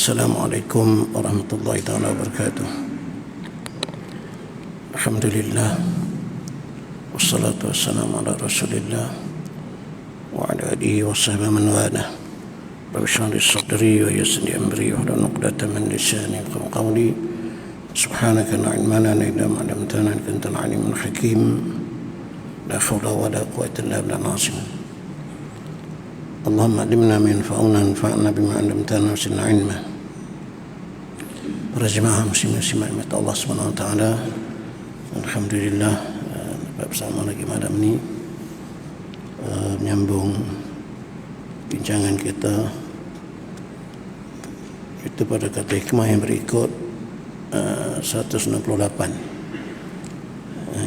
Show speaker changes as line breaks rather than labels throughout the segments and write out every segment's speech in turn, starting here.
Assalamualaikum warahmatullahi taala wabarakatuh. Alhamdulillah wassalatu wassalamu ala Rasulillah wa ala alihi wa sahbihi man wala. Rabbi shrah li sadri wa yassir li amri wahlul 'uqdatam min lisani yafqahu qawli. Subhanaka la ilma lana illa ma 'allamtana innaka antal alimul hakim. La haula wa la quwwata illa billah. Allahumma alimna min fa'una anfa'na bima 'allamtana wa zidna ilma. Para jemaah muslimin muslimat Allah Subhanahu wa taala, alhamdulillah bersama lagi malam ini menyambung bincangan kita itu pada kata hikmah yang berikut 168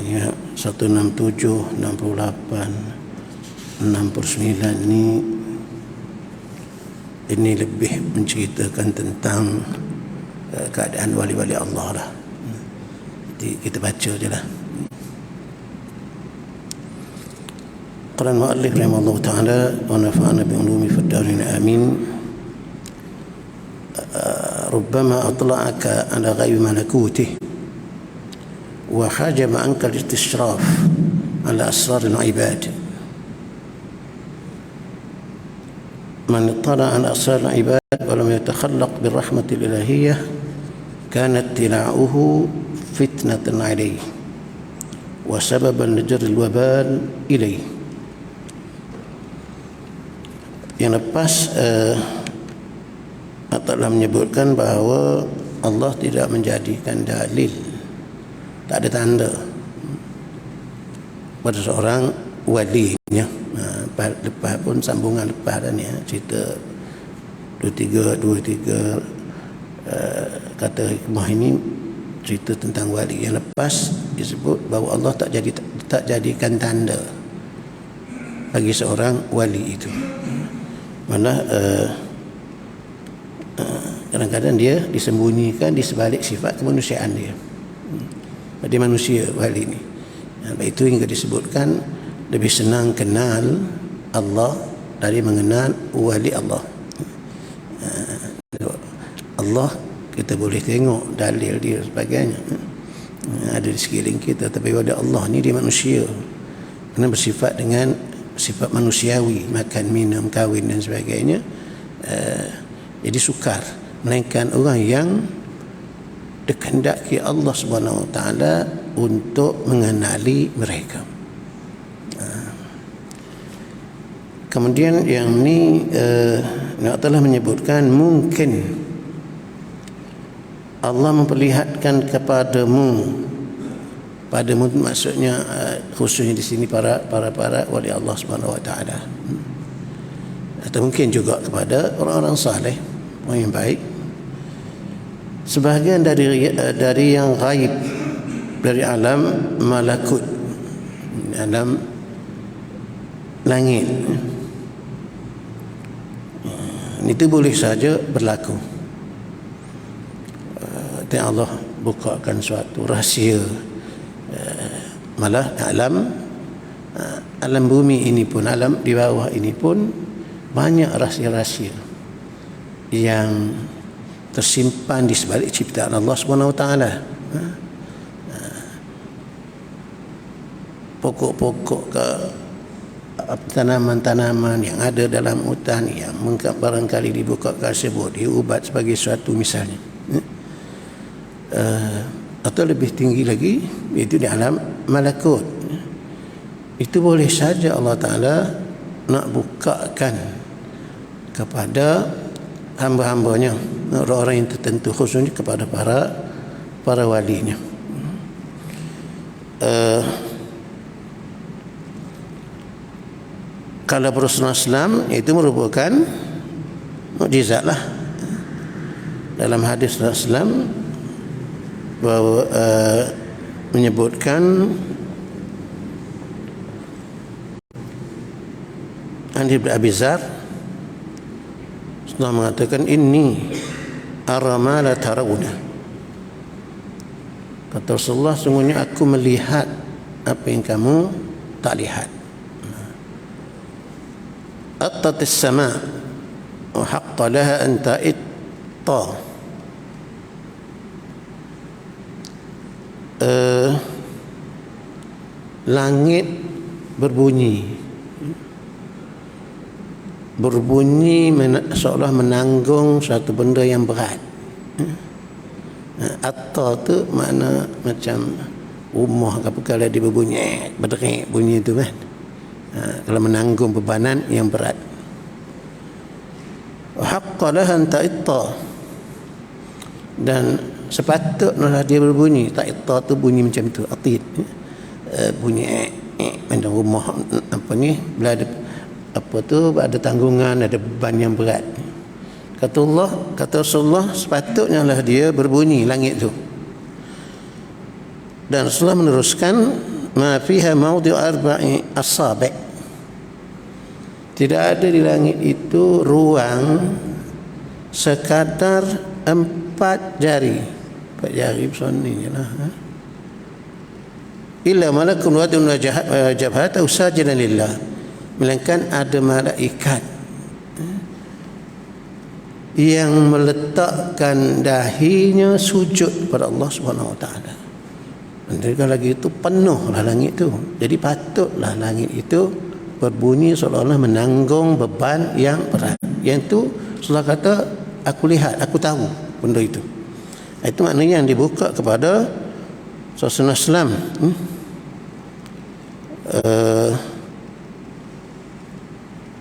ya, 167, 68, 69 ini lebih menceritakan tentang keadaan wali-wali Allah lah. Jadi kita baca je lah. Qala al-mu'allif rahimahullah ta'ala wa nafa'ana bi'ulumi fid darin amin. Rubbama atla'aka ala ghaibi malakutih wa hajama anka al-istishraf ala asrar al-ibad. Man ittala ala asrar al-ibad wa lam yatakhallaq birrahmati al-ilahiyyah kanat tila'uhu fitnatan alayhi wa sababan lijarri al-wabal ilayhi. Yang lepas telah menyebutkan bahawa Allah tidak menjadikan dalil, tak ada tanda pada seorang walinya. Lepas pun sambungan lepas dah ni cerita 23 kata hikmah ini cerita tentang wali. Yang lepas disebut bahawa Allah tak jadikan tanda bagi seorang wali itu. Mana kadang-kadang dia disembunyikan di sebalik sifat kemanusiaan dia. Dia manusia wali ini. Itu hingga disebutkan lebih senang kenal Allah dari mengenal wali Allah. Allah kita boleh tengok dalil dia sebagainya ada di sekeliling kita, tapi wali Allah ni dia manusia, kerana bersifat dengan sifat manusiawi, makan, minum, kahwin dan sebagainya. Jadi sukar, melainkan orang yang dikehendaki Allah Subhanahu wa taala untuk mengenali mereka. Kemudian yang ni Allah telah menyebutkan mungkin Allah memperlihatkan kepadamu, padamu maksudnya khususnya di sini para wali Allah Subhanahu wa taala, atau mungkin juga kepada orang-orang saleh, orang yang baik, sebahagian dari yang gaib, dari alam malakut, alam langit. Itu boleh saja berlaku. Allah bukakan suatu rahsia. Malah alam bumi ini pun, alam di bawah ini pun banyak rahsia-rahsia yang tersimpan di sebalik ciptaan Allah Subhanahu wa taala. Pokok-pokok ke tanaman-tanaman yang ada dalam hutan yang barangkali dibuka tersebut diubat sebagai suatu misalnya, atau lebih tinggi lagi itu di alam malakut. Itu boleh saja Allah Ta'ala nak bukakan kepada hamba-hambanya, orang-orang yang tertentu, khususnya kepada para walinya. Kalau Rasulullah SAW itu merupakan mukjizat lah. Dalam hadis Rasulullah SAW bahawa menyebutkan An Ibn Abi Zar Rasulullah mengatakan inni ara ma la tarawna. Kata Rasulullah, sungguhnya aku melihat apa yang kamu tak lihat. Attatis sama wa haqqa laha an ta'id ta. Langit berbunyi seolah menanggung satu benda yang berat. Atta tu makna macam rumah apa kalau dia berbunyi berderik bunyi tu kan. Kalau menanggung bebanan yang berat. Haqqa laha an ta'itta, dan sepatutnya dia berbunyi. Ta'itta tu bunyi macam tu, atid, bunyi macam rumah apa ni, bila ada apa tu, ada tanggungan, ada beban yang berat. Kata Rasulullah, sepatutnya lah dia berbunyi langit tu. Dan Rasulullah meneruskan, ma fiha mawdi'u arba'i asabi', tidak ada di langit itu ruang sekadar 4 jari. 4 jari besarnya lah. Illa malakun wadun jabhata usajidan lillah, melainkan ada malaikat yang meletakkan dahinya sujud kepada Allah Subhanahu Wa Taala. Jadi lagi itu penuhlah langit itu. Jadi patutlah langit itu berbunyi seolah-olah menanggung beban yang berat. Yang itu Rasulullah kata, aku lihat, aku tahu benda itu. Itu maknanya yang dibuka kepada suasana Islam.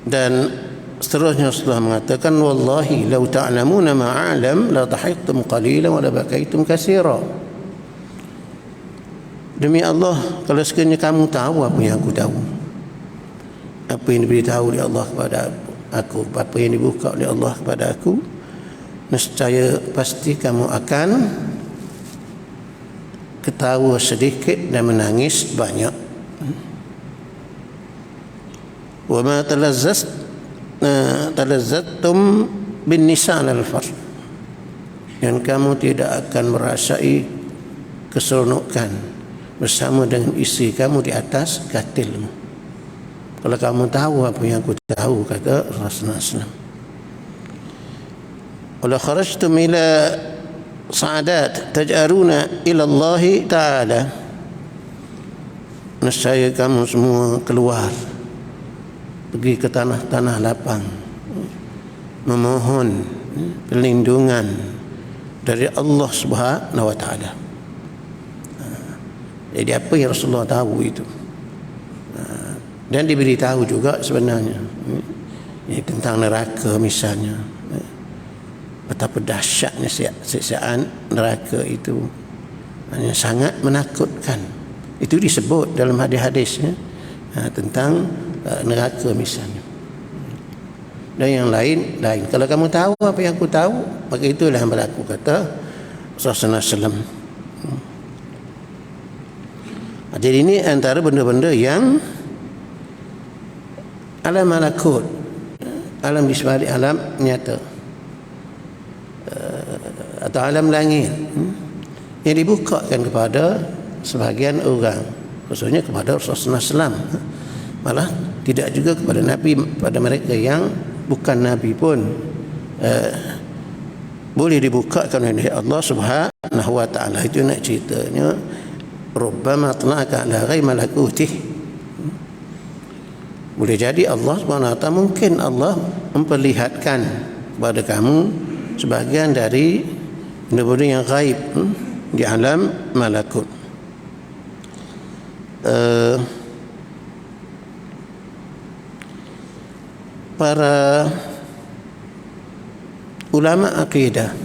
Dan seterusnya Rasulullah mengatakan, wallahi law ta'lamuna ma a'lam la dhahiktum qalilan wa la bakaitum katsira. Demi Allah, kalau sekiranya kamu tahu apa yang aku tahu, apa yang diberitahu oleh Allah kepada aku, apa yang dibuka oleh Allah kepada aku, nescaya pasti kamu akan ketawa sedikit dan menangis banyak. Wa ma talazzattum bin nisan al-far, dan kamu tidak akan merasai keseronokan bersama dengan isteri kamu di atas katilmu. Kalau kamu tahu apa yang aku tahu, kata Rasulullah SAW. Wala kharajtum ila sa'adat taj'aruna ila Allah Ta'ala, nescaya kamu semua keluar pergi ke tanah-tanah lapang memohon perlindungan dari Allah Subhanahu Wa Ta'ala. Jadi apa yang Rasulullah tahu itu, dan diberitahu juga sebenarnya ini tentang neraka misalnya, betapa dahsyatnya siksaan neraka itu, sangat menakutkan. Itu disebut dalam hadis-hadisnya tentang neraka misalnya. Dan yang lain. Kalau kamu tahu apa yang aku tahu, maka itulah yang berlaku, kata Rasulullah SAW. Jadi ini antara benda-benda yang alam malakut, alam di sebalik alam nyata, atau alam langit, yang dibukakan kepada sebahagian orang, khususnya kepada Rasulullah SAW. Malah tidak juga kepada Nabi, pada mereka yang bukan Nabi pun boleh dibukakan oleh Allah Subhanahu Wa Ta'ala. Itu nak ceritanya, rubbama talaka ala ghairi malakutih. Boleh jadi Allah SWT, mungkin Allah memperlihatkan kepada kamu sebahagian dari benda-benda yang gaib di alam malakut. Para ulama akidah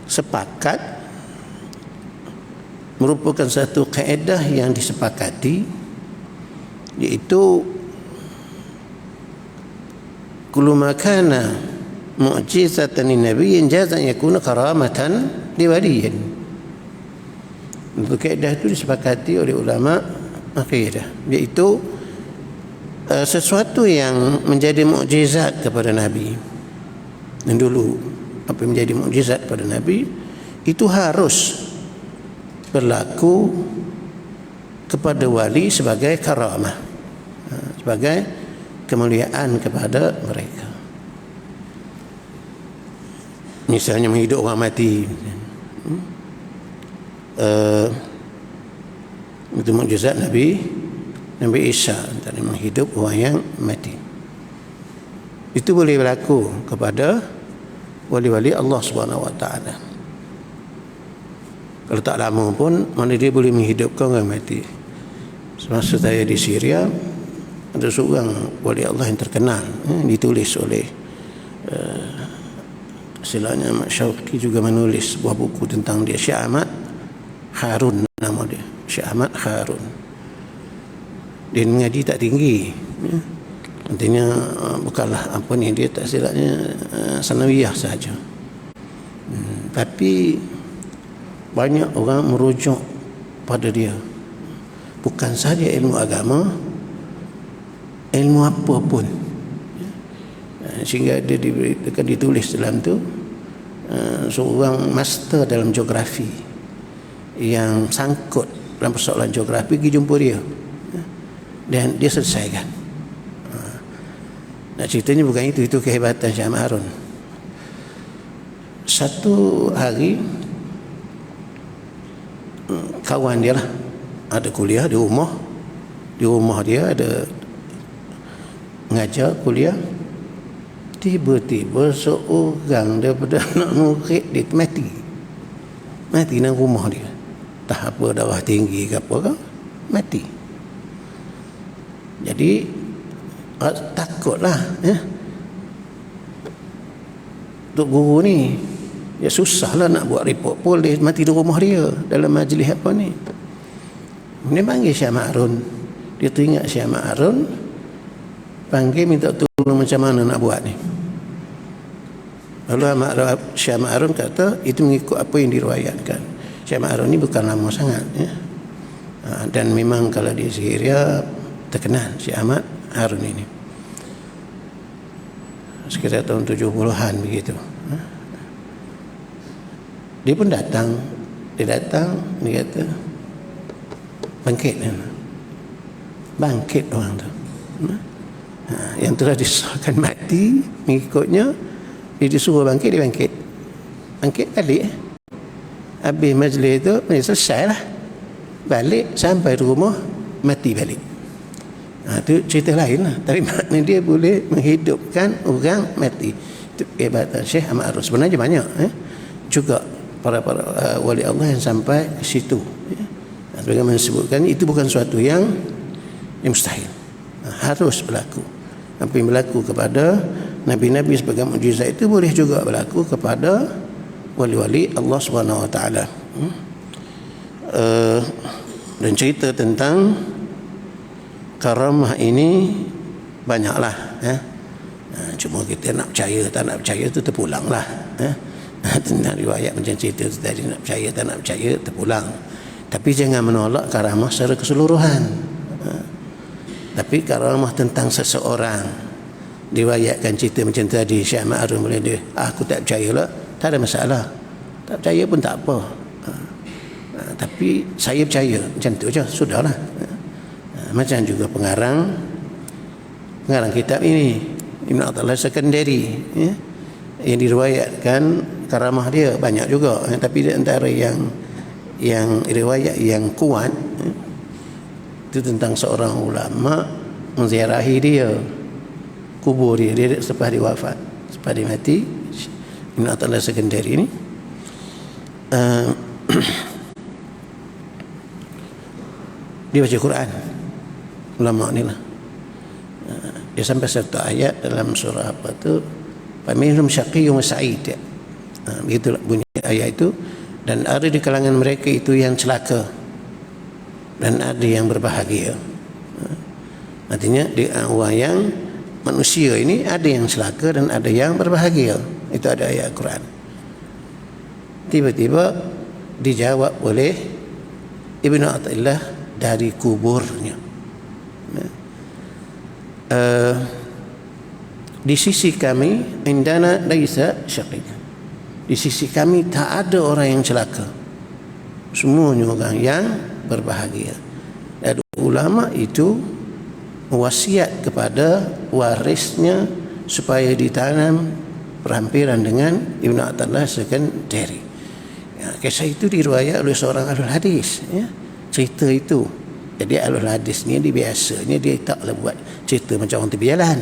sepakat, merupakan satu kaedah yang disepakati, yaitu kullu ma kana mu'jizatan linabiyyin jaza an yakuna karamatan liwaliyyin. Kaedah itu disepakati oleh ulama akidah, yaitu sesuatu yang menjadi mukjizat kepada Nabi. Dan dulu apa yang menjadi mukjizat kepada Nabi itu harus berlaku kepada wali sebagai karamah, sebagai kemuliaan kepada mereka. misalnya menghidup orang mati. Itu mukjizat Nabi Isa, antara menghidup orang yang mati. Itu boleh berlaku kepada wali-wali Allah Subhanahu Wa Taala. Kalau tak lama pun mana dia boleh menghidupkan orang mati. Semasa saya di Syria, ada seorang wali Allah yang terkenal, ditulis oleh istilahnya Ahmad Syauqi juga menulis sebuah buku tentang dia, Syekh Ahmad Harun nama dia, Syekh Ahmad Harun. Dia mengaji tak tinggi, artinya bukanlah apa ni, dia tak silapnya sanawiyah sahaja, tapi banyak orang merujuk pada dia, bukan sahaja ilmu agama, ilmu apa pun, sehingga dia ditulis dalam tu seorang master dalam geografi yang sangkut dalam persoalan geografi pergi jumpa dia dan dia selesaikan. Nak ceritanya bukan itu kehebatan Syekh Ahmad Harun. Satu hari kawan dia lah ada kuliah di rumah dia ada mengajar kuliah. Tiba-tiba seorang daripada anak murid dia mati dalam rumah dia. Tak apa darah tinggi ke apa ke, mati. Jadi takutlah Tok Guru ni, ya susahlah nak buat report polis mati di rumah dia dalam majlis apa ni. Dia panggil Syekh Ahmad Harun. Dia teringat Syekh Ahmad Harun, panggil minta tolong macam mana nak buat ni. Lalu Syekh Ahmad Harun kata itu mengikut apa yang diriwayatkan. Syekh Ahmad Harun ni bukan lama sangat dan memang kalau di Syria terkenal Syekh Ahmad Harun ini sekitar tahun 70-an begitu. Dia pun datang, dia kata bangkit orang tu, yang telah disahkan mati mengikutnya, dia disuruh bangkit, dia bangkit balik. Habis majlis itu selesai lah, balik sampai rumah mati balik. Itu cerita lain lah, tapi makna dia boleh menghidupkan orang mati. Itu kehebatan Syekh Ahmad Harun. Sebenarnya banyak juga para wali Allah yang sampai ke situ. Sebagaimana disebutkan, itu bukan suatu yang mustahil, harus berlaku. Apa yang berlaku kepada Nabi-Nabi sebagai mukjizat itu boleh juga berlaku kepada wali-wali Allah Subhanahu Wa Taala. Dan cerita tentang karamah ini banyaklah. Cuma kita nak percaya tak nak percaya itu terpulanglah. Tentang riwayat macam cerita tadi, nak percaya tak nak percaya terpulang. Tapi jangan menolak karamah secara keseluruhan. Tapi karamah tentang seseorang, riwayatkan cerita macam tadi Syekh Ahmad Harun, boleh dia aku tak percayalah, tak ada masalah. Tak percaya pun tak apa. Tapi saya percaya, macam tu je, sudahlah. Macam juga pengarang kitab ini, Ibn Athaillah Sekandari, yang diriwayatkan karamah dia banyak juga, tapi di antara yang riwayat yang kuat itu tentang seorang ulama menziarahi dia, kubur dia selepas dia wafat, selepas dia mati. Ibn Athaillah Sekandari ini dia baca Quran, ulama ni lah. Dia sampai satu ayat dalam surah apa tu, faminhum syaqiyyun wa sa'id, begitulah bunyi ayat itu. Dan ada di kalangan mereka itu yang celaka dan ada yang berbahagia. Artinya di orang yang manusia ini ada yang celaka dan ada yang berbahagia. Itu ada ayat Quran. Tiba-tiba dijawab oleh Ibn Athaillah dari kuburnya. Di sisi kami indana laisa syaqiyyan, di sisi kami tak ada orang yang celaka, semuanya orang yang berbahagia. Dan ulama itu wasiat kepada warisnya supaya ditanam berhampiran dengan Ibn Athaillah Sekandari. Kisah itu diriwayat oleh seorang ahlul hadis, cerita itu. Jadi ahlul hadis ni dia biasanya dia taklah buat cerita macam orang tepi jalan.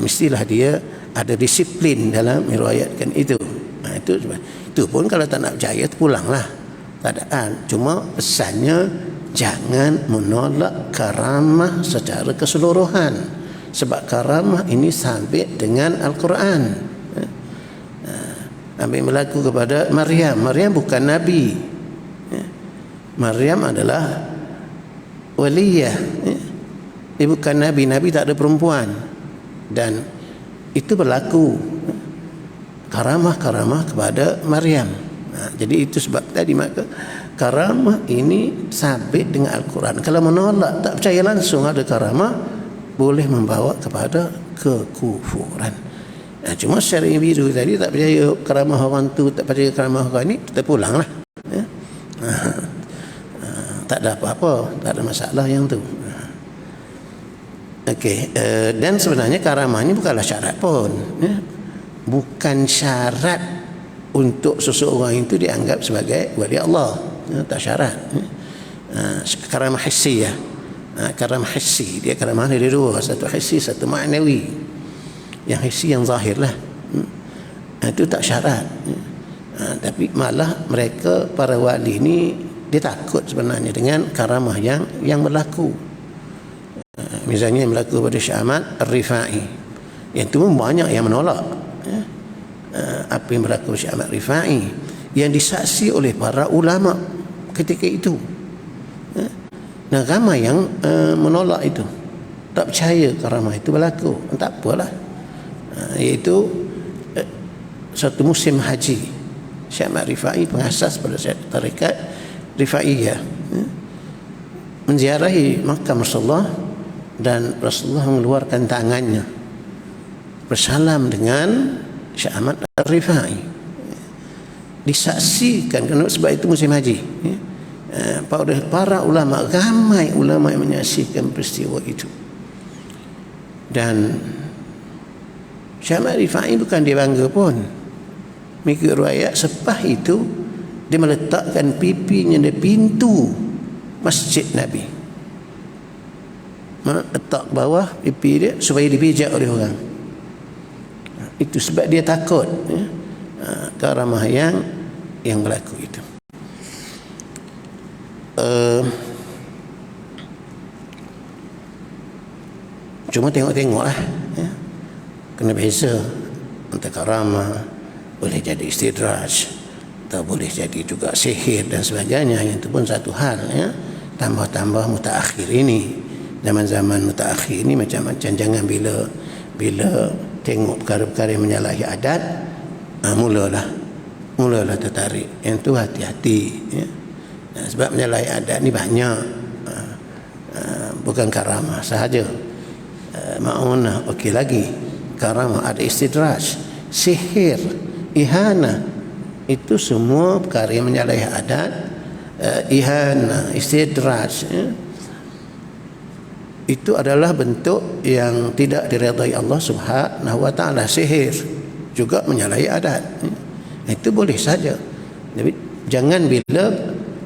Mestilah dia ada disiplin dalam meriwayatkan itu. Itu pun kalau tak nak percaya pulanglah keadaan. Cuma pesannya jangan menolak karamah secara keseluruhan, sebab karamah ini sabit dengan Al-Quran. Nabi berlaku kepada Maryam. Maryam bukan Nabi. Maryam adalah waliyah. Dia bukan Nabi. Nabi tak ada perempuan. Dan itu berlaku karamah-karamah kepada Maryam. Jadi itu sebab tadi maka karamah ini sabit dengan Al-Quran. Kalau menolak, tak percaya langsung ada karamah, boleh membawa kepada kekufuran. Cuma secara individu tadi tak percaya karamah orang tu, tak percaya karamah orang ni, kita pulanglah. Tak ada apa-apa, tak ada masalah yang tu. Okey, dan sebenarnya karamah ni bukanlah syarat pun. Bukan syarat untuk seseorang itu dianggap sebagai wali Allah. Tak syarat. Karamah hissiyah. Karamah hissi, dia karamah ada dua, satu hissi, satu ma'nawi. Yang hissi yang zahir lah. Itu tak syarat. Tapi malah mereka para wali ni dia takut sebenarnya dengan karamah yang berlaku. Misalnya yang berlaku pada Syekh Ahmad Ar-Rifai. Yang itu pun banyak yang menolak. Apa yang berlaku pada Syekh Ahmad Ar-Rifai yang disaksi oleh para ulama ketika itu. Dan ramai yang menolak itu, tak percaya karamah itu berlaku. Tak apalah. Iaitu satu musim haji, Syekh Ahmad Rifai, pengasas pada tarekat Rifaiyah, menziarahi makam Rasulullah, dan Rasulullah mengeluarkan tangannya bersalam dengan Syekh Ahmad Rifai. Disaksikan kerana sebab itu musim haji. Para ulama, ramai ulama yang menyaksikan peristiwa itu. Dan Syekh Ahmad Rifai bukan dia bangga pun. Mengikut riwayat, sepah itu dia meletakkan pipinya di pintu Masjid Nabi. Letak bawah pipi dia supaya dipijak oleh orang. Itu sebab dia takut karamah yang berlaku itu. Cuma tengok-tengoklah, kena beza antara karamah, boleh jadi istidraj atau boleh jadi juga sihir dan sebagainya. Yang itu pun satu hal, tambah-tambah mutaakhir ini, zaman-zaman mutaakhir ini macam-macam. Jangan bila tengok perkara-perkara yang menyalahi adat, mulalah tertarik. Yang tu hati-hati, sebab menyalahi adat ni banyak, bukan karamah sahaja. Ma'unah okey lagi, karamah ada istidraj, sihir, ihana, itu semua perkara yang menyalahi adat. Ihana, istidraj, itu adalah bentuk yang tidak diredai Allah Subhanahu wa taala. Sihir juga menyalahi adat. Itu boleh saja. Jadi jangan bila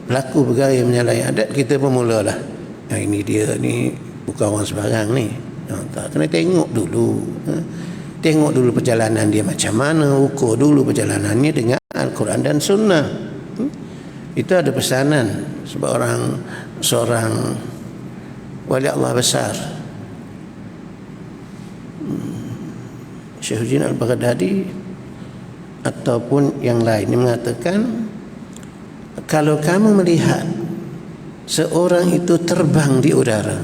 berlaku perkara yang menyalahi adat kita pun mulalah, ini dia ni bukan orang sembarang ni. Kena tengok dulu. Tengok dulu perjalanan dia macam mana, ukur dulu perjalanannya dengan Al-Quran dan Sunnah. Itu ada pesanan seorang wali Allah besar, Syekhuddin Al-Baghdadi ataupun yang lain, yang mengatakan kalau kamu melihat seorang itu terbang di udara,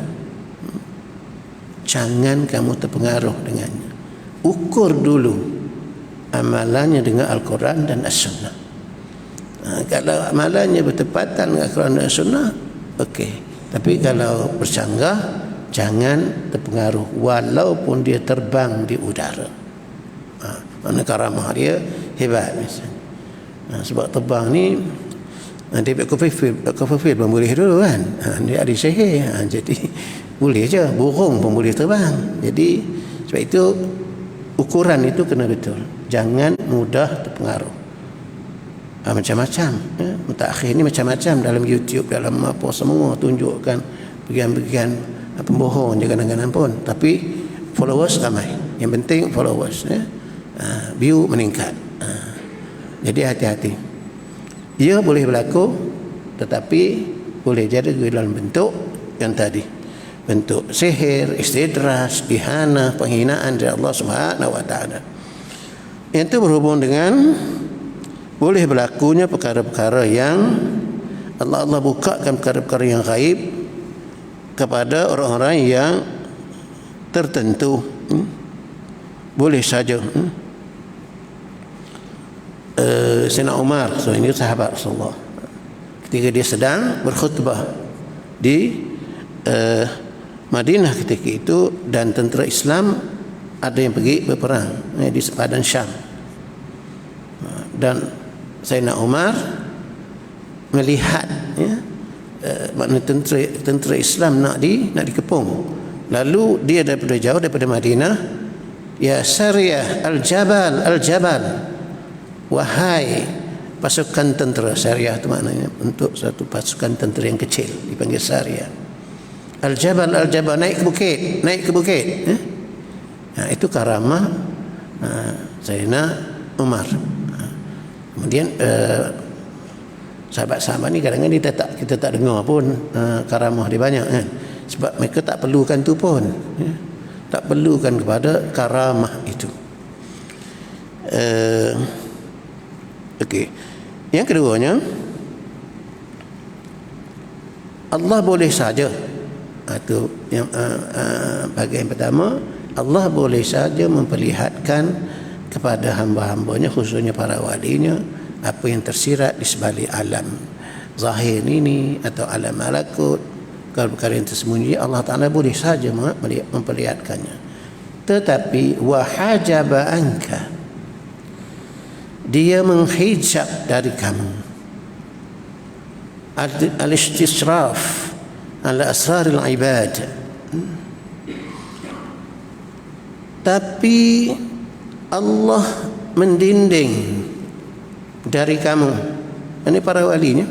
jangan kamu terpengaruh dengannya. Ukur dulu amalannya dengan Al-Quran dan As-Sunnah. Kalau amalannya bertepatan dengan Al-Quran dan As-Sunnah, okey. Tapi kalau bercanggah, jangan terpengaruh walaupun dia terbang di udara. Mana karamah dia hebat misalnya. Sebab terbang ni David Copperfield pun boleh dulu kan. Dia ada sihir. Jadi boleh je, burung pun boleh terbang. Jadi sebab itu ukuran itu kena betul, jangan mudah terpengaruh. Macam-macam mutakhir ni macam-macam dalam YouTube, dalam apa semua tunjukkan bagian-bagian pembohong je kadang-kadang pun, tapi followers ramai. Yang penting followers, view meningkat. Jadi hati-hati. Ia boleh berlaku, tetapi boleh jadi dalam bentuk yang tadi, bentuk sihir, istidraj, ihana, penghinaan dari Allah Subhanahu wa taala. Itu berhubung dengan boleh berlakunya perkara-perkara yang Allah bukakan, perkara-perkara yang gaib kepada orang-orang yang tertentu. Boleh saja. Sayyidina Umar, so ini sahabat Rasulullah, ketika dia sedang berkhutbah di Madinah ketika itu, dan tentera Islam ada yang pergi berperang di sepadan Syam, dan Sayyidina Umar melihat makna tentera Islam nak dikepung. Lalu dia daripada jauh, daripada Madinah, ya Sariyah al-Jabal, al-Jabal, wahai pasukan tentera. Sariyah itu maknanya untuk satu pasukan tentera yang kecil, dipanggil Sariyah. Al-Jabal, al-Jabal, naik ke bukit. Itu karamah Sayyidina Umar. Kemudian sahabat-sahabat ni kadang-kadang kita tak dengar pun karamah dia banyak kan, sebab mereka tak perlukan tu pun, tak perlukan kepada karamah itu. Okey. Yang keduanya, Allah boleh saja, itu yang bahagian pertama, Allah boleh saja memperlihatkan kepada hamba-hambanya, khususnya para walinya, apa yang tersirat di sebalik alam zahir ini atau alam malakut, kalau perkara yang tersembunyi, Allah Ta'ala boleh saja memperlihatkannya. Tetapi wahajaba anka, dia menghijab dari kamu al-istisraf ala asraril ibad. Tapi Allah mendinding dari kamu, ini para walinya,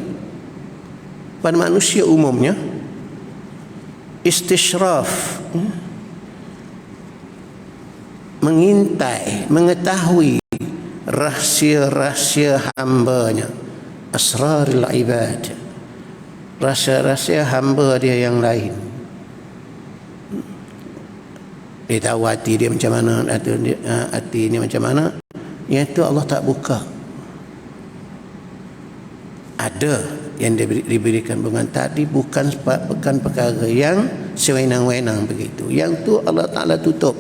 pada manusia umumnya, istisraf, mengintai, mengetahui rahsia-rahsia hambanya, asrarul ibad, rahsia-rahsia hamba dia yang lain. Dia tahu hati dia macam mana, hati ini macam mana, yang itu Allah tak buka. Ada yang diberikan bukan tadi, bukan perkara yang sewenang-wenang begitu, yang tu Allah Ta'ala tutup.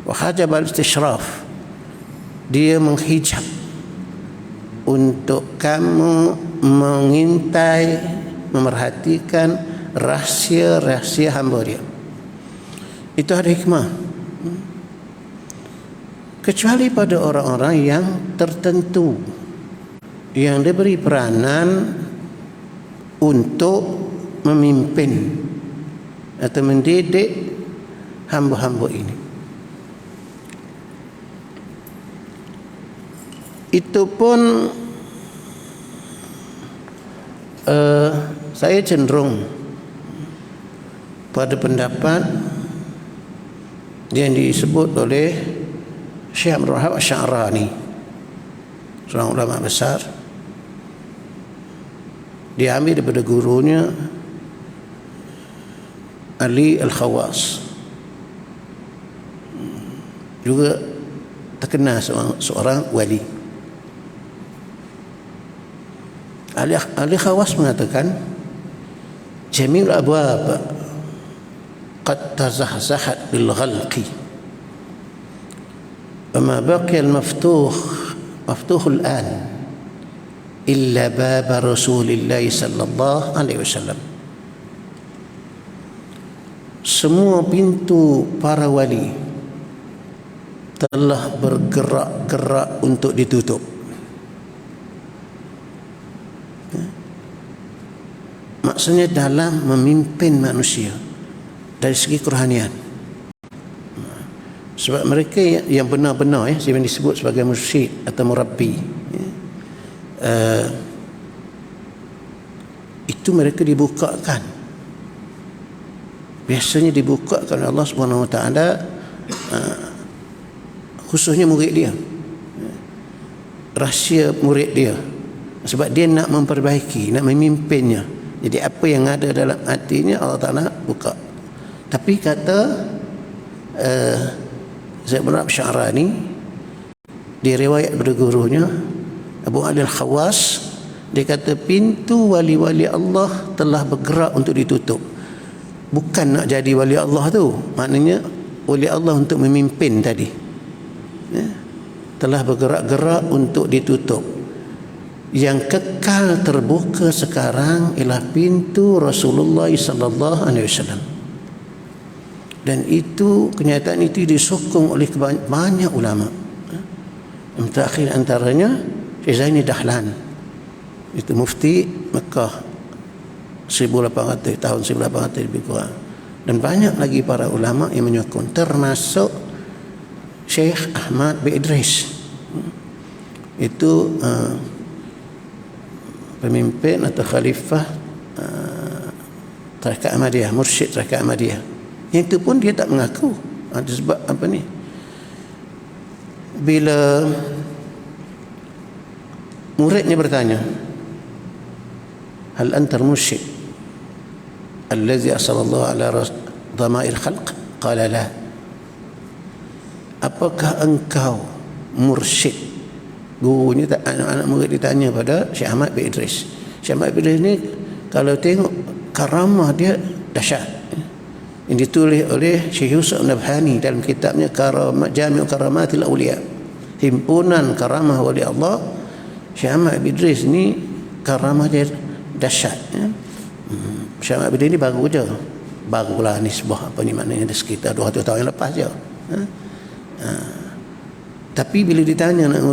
Wahajab al-istishraf, dia menghijab untuk kamu mengintai, memerhatikan rahsia-rahsia hamba dia. Itu ada hikmah, kecuali pada orang-orang yang tertentu yang diberi peranan untuk memimpin atau mendidik hamba-hamba ini. Itu pun saya cenderung pada pendapat yang disebut oleh Syekh Abdul Wahab Asy'arani, seorang ulama besar. Dia ambil daripada gurunya Ali Al-Khawas, juga terkenal seorang wali. Ali Khawas mengatakan, Jamil abwab qad tazahzahat bil ghalqi wa ma baqiya al maftuh al-an illa bab Rasulillah sallallahu alaihi wasallam. Semua pintu para wali telah bergerak-gerak untuk ditutup. Maksudnya dalam memimpin manusia dari segi kerohanian. Sebab mereka yang benar-benar yang disebut sebagai mursyid atau murabbi, itu mereka dibukakan. Biasanya dibukakan oleh Allah Subhanahu Wa Taala, khususnya murid dia, rahsia murid dia, sebab dia nak memperbaiki, nak memimpinnya. Jadi apa yang ada dalam hatinya Allah Ta'ala buka. Tapi kata Zaid bin Sya'rani, di riwayat bergurunya Abu Ali Al-Khawas, dia kata pintu wali-wali Allah telah bergerak untuk ditutup. Bukan nak jadi wali Allah tu, maknanya wali Allah untuk memimpin tadi, telah bergerak-gerak untuk ditutup. Yang kekal terbuka sekarang ialah pintu Rasulullah sallallahu alaihi wasallam. Dan itu, kenyataan itu disokong oleh banyak ulama. Yang terakhir antaranya Syekh Zaini Dahlan, itu mufti Mekah 1800, tahun 1800 lebih kurang. Dan banyak lagi para ulama yang menyokong, termasuk Syekh Ahmad bin Idris. Itu pemimpin atau khalifah Tarekat Ahmadiyah, mursyid Tarekat Ahmadiyah. Yang itu pun dia tak mengaku. Ada sebab apa ni? Bila muridnya bertanya, hal antar mursyid allazi asallallahu ala dhamair khalq? Qala la. Apakah engkau mursyid? Gurunya, anak-anak murid ditanya pada Syekh Ahmad bin Idris. Syekh Ahmad bin Idris ni kalau tengok karamah dia dahsyat, yang ditulis oleh Syekh Yusuf Nabhani dalam kitabnya Jami' Karamatil Awliya, himpunan karamah wali Allah. Syekh Ahmad bin Idris ni karamah dia dahsyat. Syekh Ahmad bin Idris ni barulah nisbah apa ni, maknanya ada sekitar 200 tahun yang lepas je. Tapi bila ditanya nak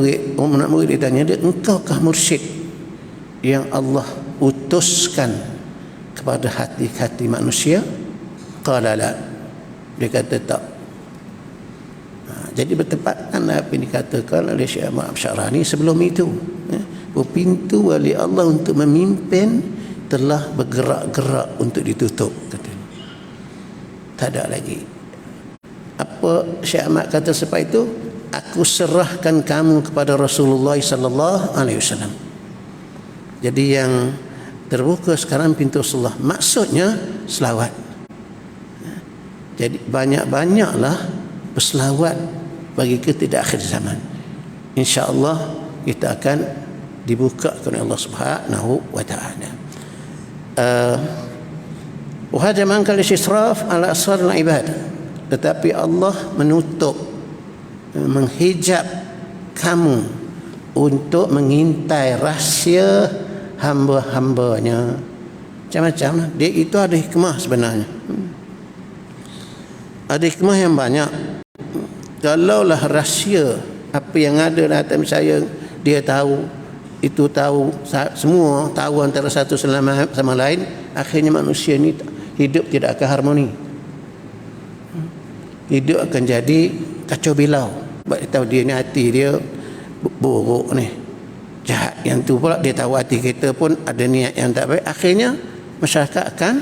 murid ditanya dia, engkaukah mursyid yang Allah utuskan kepada hati-hati manusia? Qala la. Dia kata tak. Jadi bertepatan apa yang dikatakan oleh Syekh Ahmad Sya'rani sebelum itu, pintu wali Allah untuk memimpin telah bergerak-gerak untuk ditutup, kata. Tak ada lagi. Apa Syekh Ahmad kata sebab itu? Aku serahkan kamu kepada Rasulullah sallallahu alaihi wasallam. Jadi yang terbuka sekarang pintu Rasulullah, maksudnya selawat. Jadi banyak-banyaklah berselawat bagi kita di akhir zaman. Insya-Allah kita akan dibukakan oleh Allah Subhanahu wa taala. Wa hada man kal israf ala asrar al-ibad. Tetapi Allah menutup, menghijab kamu untuk mengintai rahsia hamba-hambanya. Macam-macam dia itu ada hikmah sebenarnya. Ada hikmah yang banyak. Kalaulah rahsia apa yang ada dalam hati saya dia tahu, itu tahu, semua tahu antara satu sama lain, akhirnya manusia ni hidup tidak akan harmoni. Hidup akan jadi kacau bilau. Sebab dia tahu dia ni hati dia buruk ni, jahat. Yang tu pula dia tahu hati kita pun ada niat yang tak baik. Akhirnya masyarakat akan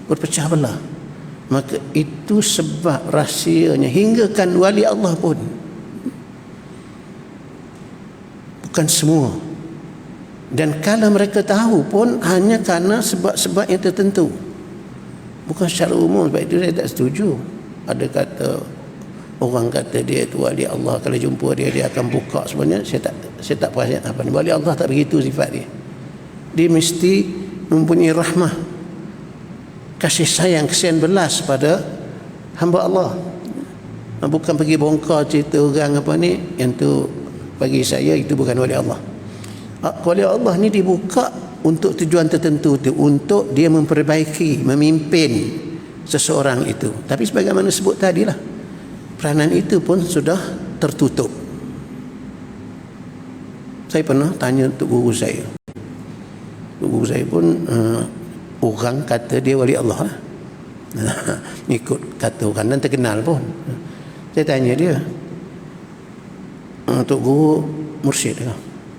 berpecah belah. Maka itu sebab rahsianya, hinggakan wali Allah pun, bukan semua. Dan kalau mereka tahu pun hanya kerana sebab-sebab yang tertentu, bukan secara umum. Sebab itu saya tak setuju. Ada kata, orang kata dia itu wali Allah, kalau jumpa dia akan buka. Sebenarnya saya tak perasan apa ni. Wali Allah tak begitu sifat dia. Dia mesti mempunyai rahmah, kasih sayang, kesian belas pada hamba Allah. Bukan pergi bongkar cerita orang apa ni. Yang tu bagi saya itu bukan wali Allah. Wali Allah ni dibuka untuk tujuan tertentu tu, untuk dia memperbaiki, memimpin seseorang itu. Tapi sebagaimana sebut tadilah, peranan itu pun sudah tertutup. Saya pernah tanya untuk guru saya. Guru saya pun orang kata dia wali Allah. Ikut kata orang dan terkenal pun. Saya tanya dia, untuk guru mursyid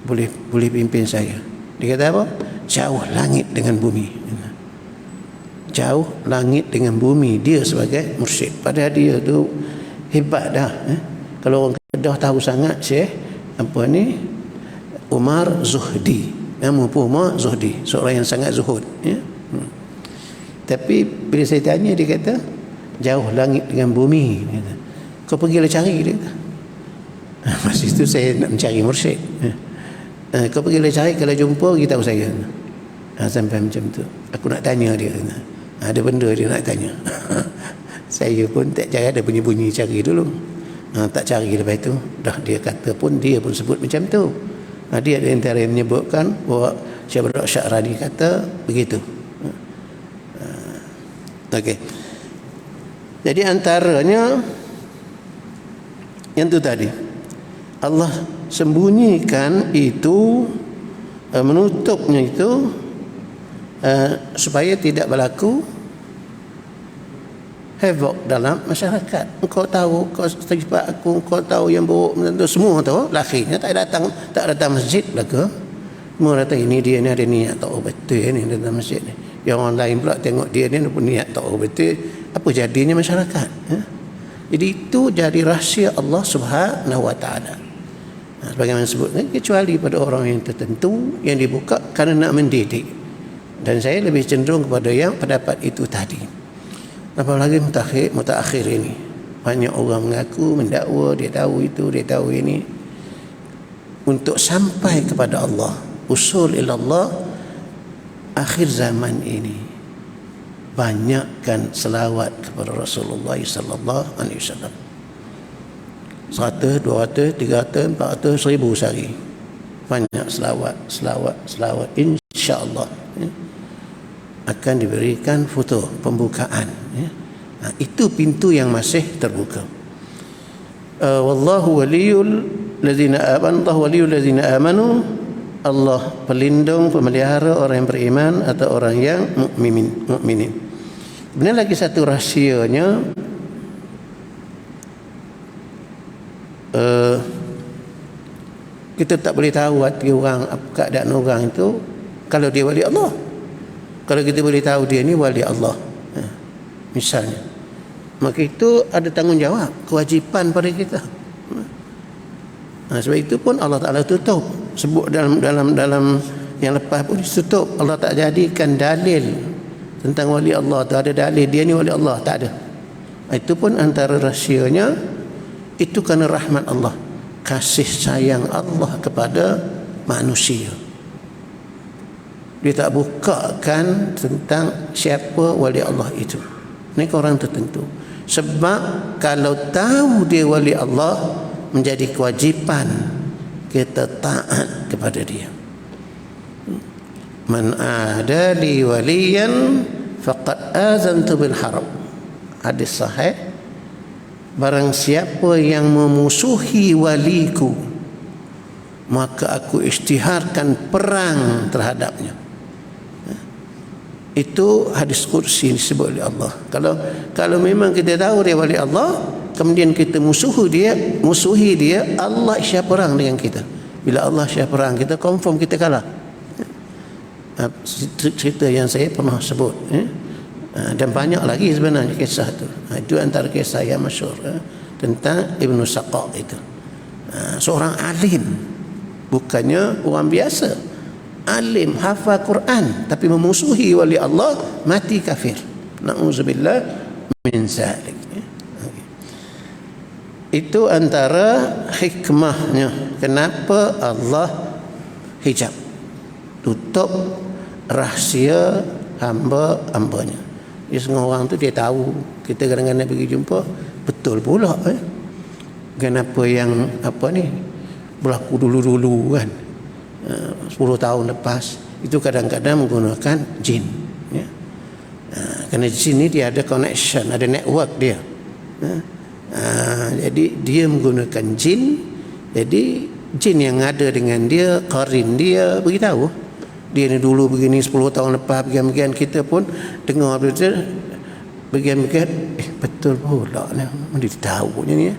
boleh pimpin saya? Dia kata apa? Jauh langit dengan bumi. Jauh langit dengan bumi dia sebagai mursyid. Padahal dia tu hebat dah. Kalau orang Kedah tahu sangat Syekh Umar Zuhdi. Nama pun Umar Zuhdi, seorang yang sangat zuhud, ya. Tapi bila saya tanya, dia kata jauh langit dengan bumi. Dia kata, kau pergilah cari, dia kata. Masa itu saya nak mencari mursyid. Kau pergilah cari, kalau jumpa beritahu saya. Sampai macam tu. Aku nak tanya dia. Ada benda dia nak tanya. Saya pun tak cari, ada bunyi-bunyi cari dulu. Tak cari lepas tu. Dah dia kata pun, dia pun sebut macam tu. Dia ada antara yang menyebutkan bahawa Syekh Abdul Sya'rani kata begitu. Okey. Jadi antaranya yang tu tadi, Allah sembunyikan itu, menutupnya itu supaya tidak berlaku havoc dalam masyarakat. Kau tahu, kau terlibat aku, kau tahu yang buruk, semua tahu. Akhirnya tak datang masjid belaka. Semua datang, ini dia ni ada niat tak betul ni datang masjid ni. Yang orang lain pula tengok dia ni pun niat tak betul. Apa jadinya masyarakat? Jadi itu jadi rahsia Allah Subhanahu Wa Taala. Sebagaimana sebut, kecuali pada orang yang tertentu yang dibuka kerana nak mendidik. Dan saya lebih cenderung kepada yang pendapat itu tadi. Apalagi mutakhir ini, banyak orang mengaku, mendakwa, dia tahu itu, dia tahu ini. Untuk sampai kepada Allah, usul ilallah, akhir zaman ini, banyakkan selawat kepada Rasulullah sallallahu alaihi wasallam. 100, 200, 300, 400, 1000 sehari. Banyak selawat, insya-Allah, akan diberikan foto pembukaan, ya. Itu pintu yang masih terbuka. Wallahu waliyul ladzina amanu. Allah pelindung, pemelihara orang yang beriman atau orang yang mukminin. Kemudian lagi satu rahsianya, kita tak boleh tahu hati orang, keadaan orang itu kalau dia wali Allah. Kalau kita boleh tahu dia ni wali Allah, misalnya, maka itu ada tanggungjawab, kewajipan pada kita. Sebab itu pun Allah Ta'ala tutup. Sebut dalam yang lepas pun ditutup. Allah tak jadikan dalil tentang wali Allah tu ada dalil dia ni wali Allah, tak ada. Itu pun antara rahsianya, itu kerana rahmat Allah, kasih sayang Allah kepada manusia. Dia tak bukakan tentang siapa wali Allah itu. Ini orang tertentu. Sebab kalau tahu dia wali Allah, menjadi kewajipan kita taat kepada dia. Man adali waliyan faqad azantu bil harb. Hadis sahih. Barang siapa yang memusuhi waliku, maka aku isytiharkan perang terhadapnya. Itu hadis kursi disebut oleh Allah. Kalau memang kita tahu dia wali Allah, kemudian kita musuhi dia, Allah isytihar perang dengan kita. Bila Allah isytihar perang, kita confirm kita kalah. Cerita yang saya pernah sebut, dan banyak lagi sebenarnya kisah itu. Itu antara kisah yang masyhur tentang Ibnu Saqaq itu. Seorang alim, bukannya orang biasa. Alim, hafal Quran, tapi memusuhi wali Allah, mati kafir. Na'udzubillah min zalik. Itu antara hikmahnya kenapa Allah hijab, tutup rahsia hamba-hambanya. Dia setengah orang tu dia tahu, kita kadang-kadang pergi jumpa, betul pula kenapa yang berlaku dulu-dulu kan, 10 tahun lepas itu kadang-kadang menggunakan jin, ya. Kerana jin ni dia ada connection, ada network dia, jadi dia menggunakan jin. Jadi jin yang ada dengan dia, qarin dia, beritahu dia ni dulu begini, 10 tahun lepas begini. Kita pun dengar berita bagian-bagian betul pula ni, dia tahu ni.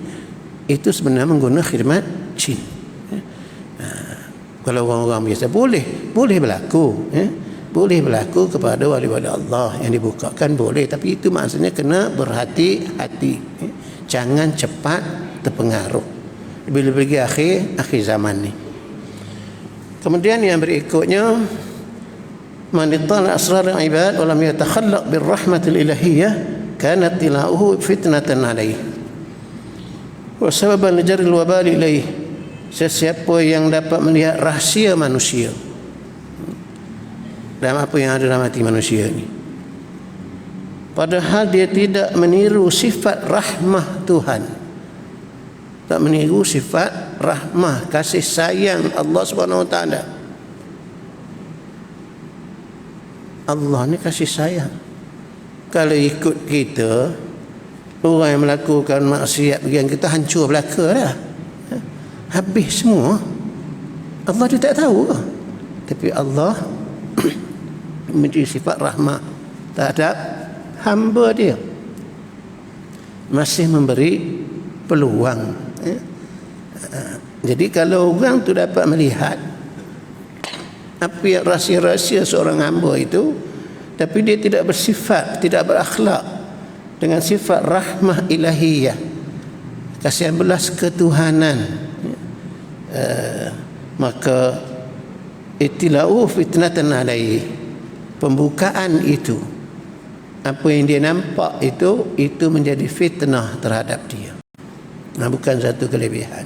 Itu sebenarnya menggunakan khidmat jin. Kalau orang-orang biasa boleh berlaku, boleh berlaku kepada wali-wali Allah yang dibukakan boleh, tapi itu maksudnya kena berhati-hati, jangan cepat terpengaruh. Bila pergi akhir zaman ni. Kemudian yang berikutnya, man ittala asrar al-ibad wa lam yatakhallaq bir rahmatil ilahiyyah kanat tilauhu fitnatan alaihi wa sababan li jaril wabal ilaihi. Sesiapa yang dapat melihat rahsia manusia dalam apa yang ada dalam hati manusia ni, padahal dia tidak meniru sifat rahmah Tuhan, tak meniru sifat rahmah kasih sayang Allah Subhanahu Wa Taala. Allah ni kasih sayang. Kalau ikut kita, orang yang melakukan maksiat bagian kita hancur belaka dah, habis semua. Allah dia tak tahu, tapi Allah mempunyai sifat rahmah terhadap hamba dia, masih memberi peluang. Jadi kalau orang tu dapat melihat apa yang rahsia-rahsia seorang hamba itu, tapi dia tidak bersifat, tidak berakhlak dengan sifat rahmah ilahiyah, kasihan belas ketuhanan, maka itilau fitnatan alaihi, pembukaan itu, apa yang dia nampak itu menjadi fitnah terhadap dia. Bukan satu kelebihan.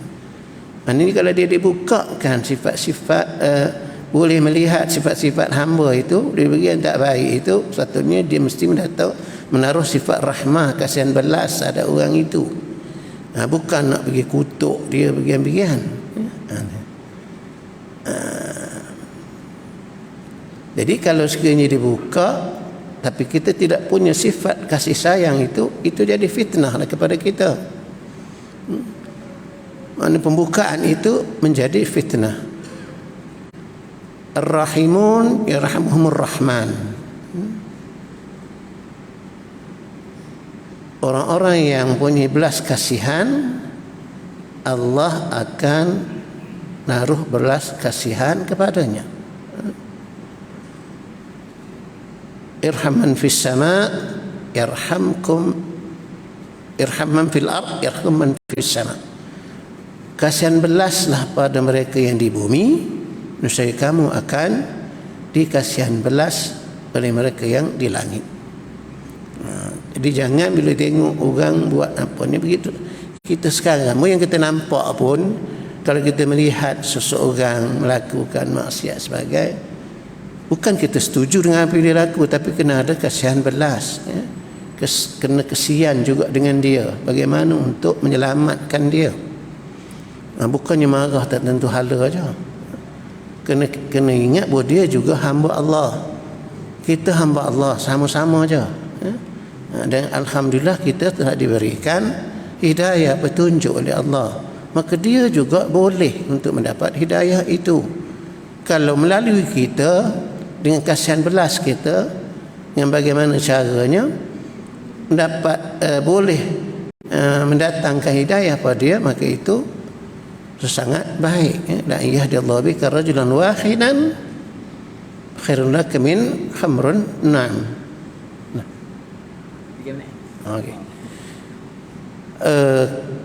Ini kalau dia dibukakan sifat-sifat, boleh melihat sifat-sifat hamba itu di bagian tak baik itu, satunya dia mesti menaruh sifat rahmah, kasihan belas ada orang itu. Bukan nak pergi kutuk dia bagian-bagian. Jadi kalau sekiranya dibuka tapi kita tidak punya sifat kasih sayang itu jadi fitnah kepada kita. Mana pembukaan itu menjadi fitnah. Ar-Rahimun yarhamuhumur Rahman. Orang-orang yang punya belas kasihan, Allah akan naruh belas kasihan kepadanya. Irhaman fis sama yarhamkum, irhaman fil ard yarhaman fis sama. Kasihan belaslah pada mereka yang di bumi, nescaya kamu akan dikasihan belas oleh mereka yang di langit. Jadi jangan bila tengok orang buat apa ni begitu. Kita sekarang yang kita nampak pun, kalau kita melihat seseorang melakukan maksiat sebagai, bukan kita setuju dengan apa yang dia laku, tapi kena ada kasihan belas, kena kesian juga dengan dia, bagaimana untuk menyelamatkan dia. Bukannya marah tak tentu hala aja. Kena ingat bahawa dia juga hamba Allah, kita hamba Allah, sama-sama aja. Dan alhamdulillah kita telah diberikan hidayah, petunjuk oleh Allah, maka dia juga boleh untuk mendapat hidayah itu. Kalau melalui kita, dengan kasihan belas kita, dengan bagaimana caranya dapat boleh mendatangkan hidayah pada dia, maka itu sangat baik. La yahdillahu bika rajulan wahidan khairun laka min khamrun na'am. Okay.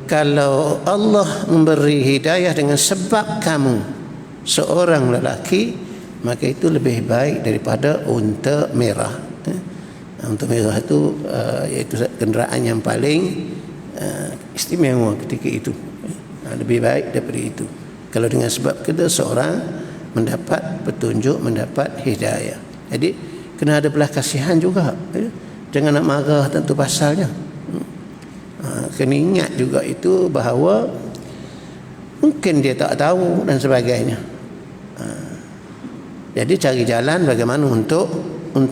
Kalau Allah memberi hidayah dengan sebab kamu seorang lelaki, maka itu lebih baik daripada unta merah. Unta merah itu iaitu kenderaan yang paling istimewa ketika itu. Lebih baik daripada itu. Kalau dengan sebab kita seorang mendapat petunjuk, mendapat hidayah. Jadi kena ada belas kasihan juga. Jangan nak marah tentu pasalnya. Kena ingat juga itu bahawa mungkin dia tak tahu dan sebagainya. Jadi cari jalan bagaimana untuk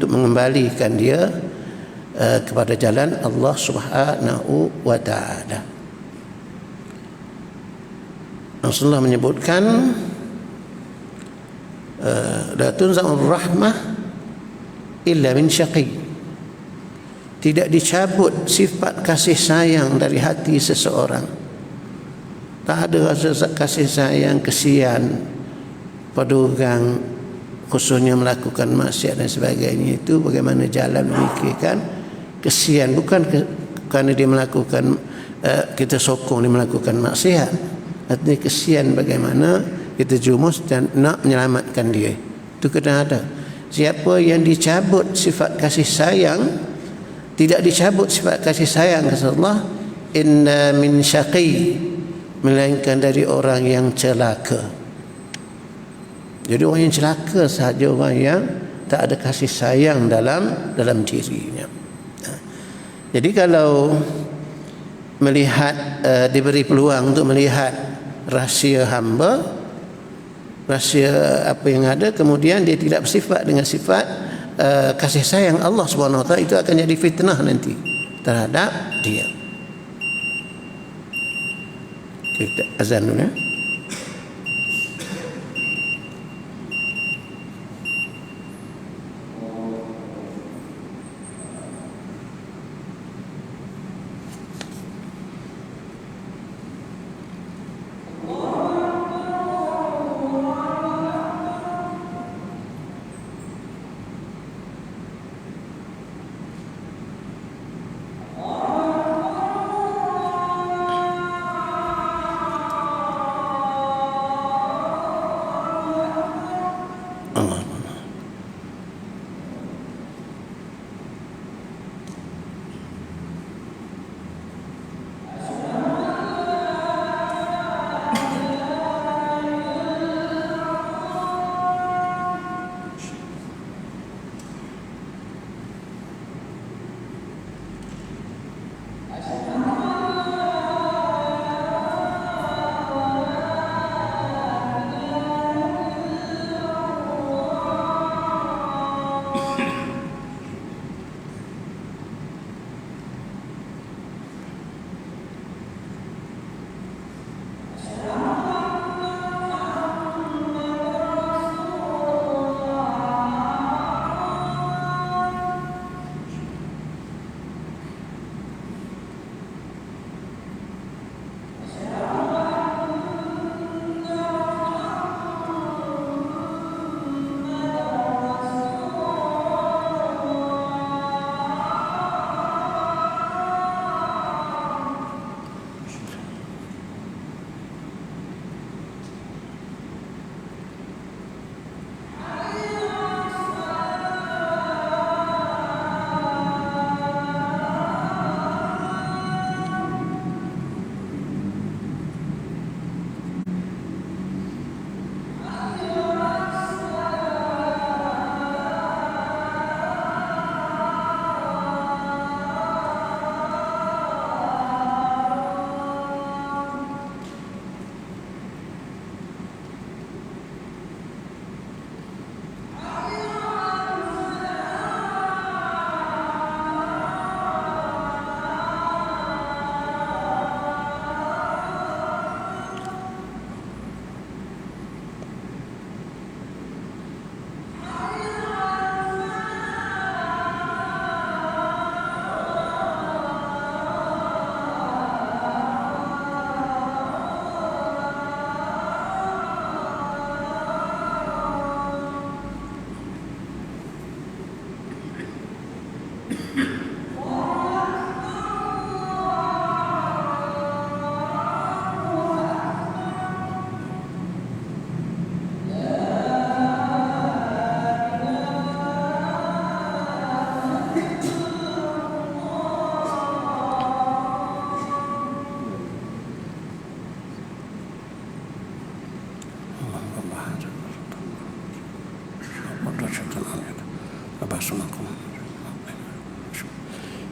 mengembalikan dia kepada jalan Allah Subhanahu wa taala. Rasulullah menyebutkan la tunza'ur rahmah illa min syaqi tidak dicabut sifat kasih sayang dari hati seseorang. Tak ada rasa kasih sayang, kesian pada orang, khususnya melakukan maksiat dan sebagainya. Itu bagaimana jalan memikirkan kesian, bukan kerana dia melakukan, kita sokong dia melakukan maksiat. Artinya kesian bagaimana kita jumus dan nak menyelamatkan dia. Itu kena ada. Siapa yang dicabut sifat kasih sayang, tidak dicabut sifat kasih sayang kepada Allah, inna min syaqi, melainkan dari orang yang celaka. Jadi orang yang celaka sahaja orang yang tak ada kasih sayang dalam dirinya. Jadi kalau melihat, diberi peluang untuk melihat rahsia hamba, rahsia apa yang ada, kemudian dia tidak bersifat dengan sifat kasih sayang Allah Subhanahu Wa Taala, itu akan jadi fitnah nanti terhadap dia. Kita azan dulu ya.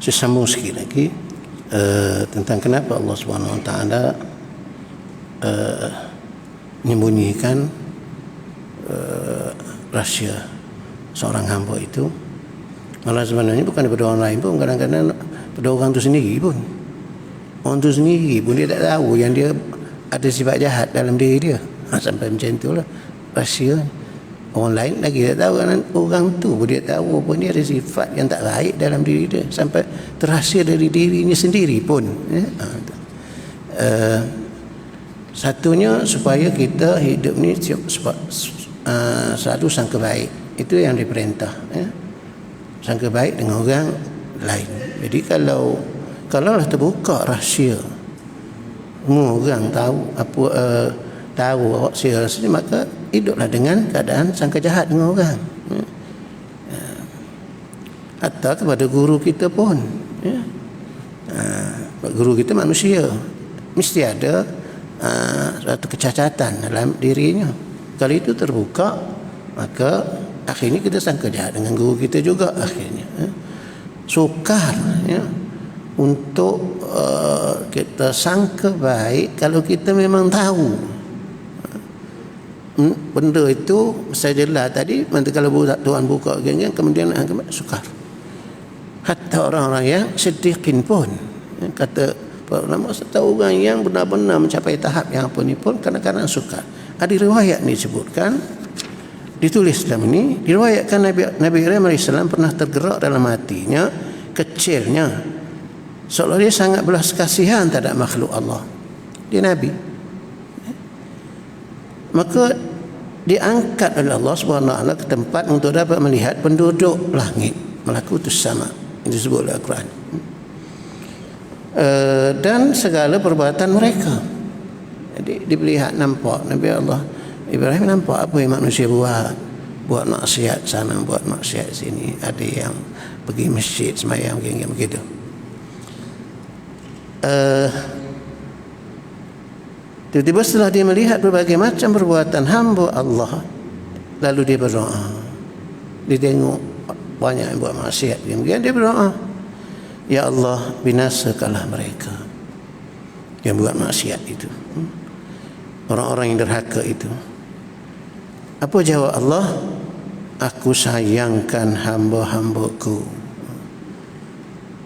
Saya sambung sikit lagi tentang kenapa Allah Subhanahu Wa Taala menyembunyikan rahsia seorang hamba itu. Malah sebenarnya bukan daripada orang lain pun, kadang-kadang pada orang itu sendiri pun. Orang itu sendiri pun dia tak tahu yang dia ada sifat jahat dalam diri dia. Sampai macam itulah rahsia. Orang lain lagi tak tahu, orang tu pun dia tahu pun dia ada sifat yang tak baik dalam diri dia sampai terhasil dari dirinya sendiri pun. Satunya supaya kita hidup ni selalu sangka baik. Itu yang diperintah, sangka baik dengan orang lain. Jadi kalau lah terbuka rahsia, semua orang tahu apa tahu rahsia maka hiduplah dengan keadaan sangka jahat dengan orang. Atau kepada guru kita pun, guru kita manusia, mesti ada suatu kecacatan dalam dirinya. Kalau itu terbuka, maka akhirnya kita sangka jahat dengan guru kita juga akhirnya. Sukar untuk kita sangka baik kalau kita memang tahu benda itu sajalah tadi. Kalau Tuhan buka kemudian sukar. Hatta orang-orang yang siddiqin pun, kata para ulama, serta orang yang benar-benar mencapai tahap yang apa ni pun kadang-kadang sukar. Ada riwayat ni sebutkan, ditulis dalam ini, diriwayatkan Nabi Ibrahim AS pernah tergerak dalam hatinya kecilnya, seolah dia sangat belas kasihan terhadap makhluk Allah. Dia Nabi, maka diangkat oleh Allah SWT ke tempat untuk dapat melihat penduduk langit, malakutus sama, itu disebut oleh Al-Quran, dan segala perbuatan mereka. Jadi dilihat, nampak Nabi Allah Ibrahim nampak apa yang manusia buat maksiat sana, buat maksiat sini, ada yang pergi masjid sembahyang begitu. Tiba-tiba setelah dia melihat berbagai macam perbuatan hamba Allah, lalu dia berdoa. Dia tengok banyak yang buat maksiat, kemudian dia berdoa, ya Allah, binasakanlah mereka yang buat maksiat itu, orang-orang yang derhaka itu. Apa jawab Allah? Aku sayangkan hamba-hambaku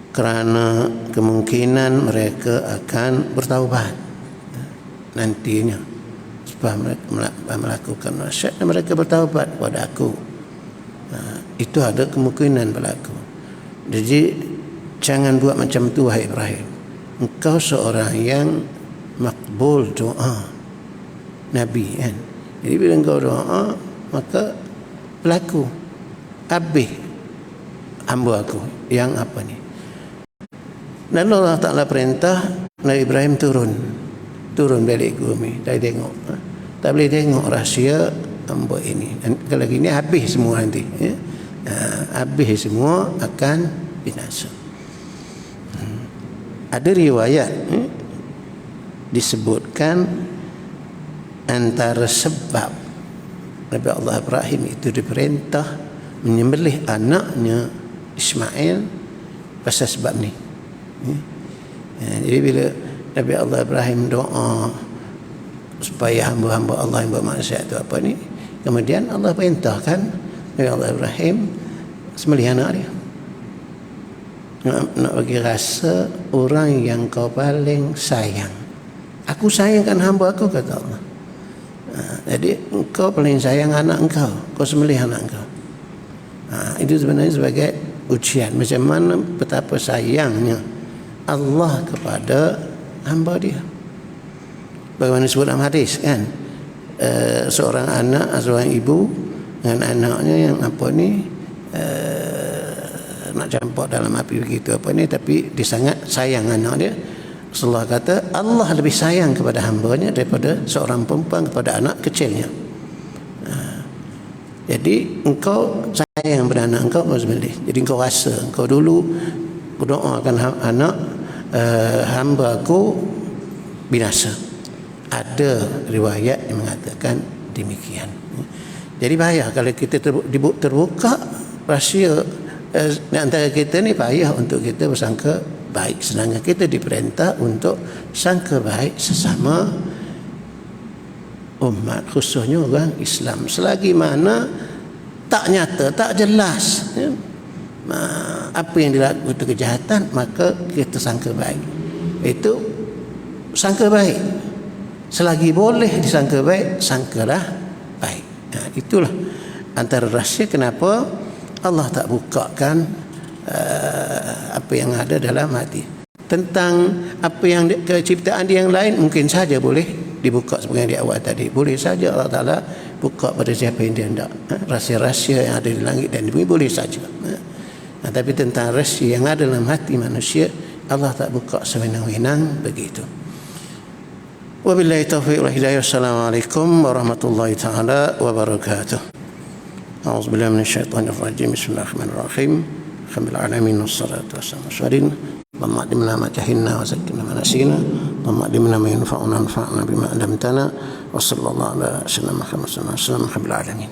kerana kemungkinan mereka akan bertaubat nantinya, sebab mereka melakukan maksiat dan mereka bertaubat kepada aku. Itu ada kemungkinan berlaku. Jadi jangan buat macam tu, wahai Ibrahim. Engkau seorang yang makbul doa, Nabi kan. Jadi bila engkau doa, maka berlaku. Habis hamba aku yang apa ni. Dan Allah Ta'ala perintah Nabi Ibrahim turun balik ke bumi. Tak tengok, tak boleh tengok rahsia hamba ini. Dan kalau gini habis semua nanti, habis semua, akan binasa. Ada riwayat disebutkan antara sebab Nabi Allah Ibrahim itu diperintah menyembelih anaknya Ismail pasal sebab ni. Jadi bila Nabi Allah Ibrahim doa supaya hamba-hamba Allah yang bermaksiat itu apa ni, kemudian Allah perintahkan Nabi Allah Ibrahim sembelih anak dia. Nak bagi rasa orang yang kau paling sayang. Aku sayangkan hamba aku, kata Allah. Jadi engkau paling sayang anak engkau, kau sembelih anak engkau. Itu sebenarnya sebagai ujian macam mana betapa sayangnya Allah kepada hamba dia. Bagaimana disebut dalam hadis kan, seorang anak, seorang ibu dengan anaknya yang apa ni, nak campak dalam api begitu apa ni, tapi dia sangat sayang anak dia. Rasulullah kata Allah lebih sayang kepada hambanya daripada seorang perempuan kepada anak kecilnya. Jadi engkau sayang pada anak engkau, kau sembelih. Jadi engkau rasa, engkau dulu berdoakan anak hamba aku binasa. Ada riwayat yang mengatakan demikian. Jadi bahaya kalau kita terbuka rahsia antara kita ni, payah untuk kita bersangka baik, sedangkan kita diperintah untuk sangka baik sesama umat, khususnya orang Islam. Selagi mana tak nyata, tak jelas apa yang dilakukan itu kejahatan, maka kita sangka baik. Itu sangka baik. Selagi boleh disangka baik, sangkalah baik. Itulah antara rahsia kenapa Allah tak bukakan apa yang ada dalam hati. Tentang apa yang keciptaan dia yang lain mungkin saja boleh dibuka seperti yang di awal tadi. Boleh saja Allah Ta'ala buka pada siapa yang dia hendak. Rahsia-rahsia yang ada di langit dan di bumi boleh saja. Tapi tentang rahsia yang ada dalam hati manusia, Allah tak buka sewenang-wenang begitu. Wabillahi taufiq wal hidayah. Assalamualaikum warahmatullahi taala wabarakatuh. A'udzubillahi minasyaitonir rajim. Bismillahirrahmanirrahim. Alhamdulillah alamin wassalatu wassalamu Allahumma adimna ma jahilna wa zakkina ma nasina. Allahumma adimna ma yanfa'una wanfa'na bima 'allamtana. Wa sallallahu ala sayyidina Muhammad sallallahu alaihi wasallam. Alhamdulillah alamin.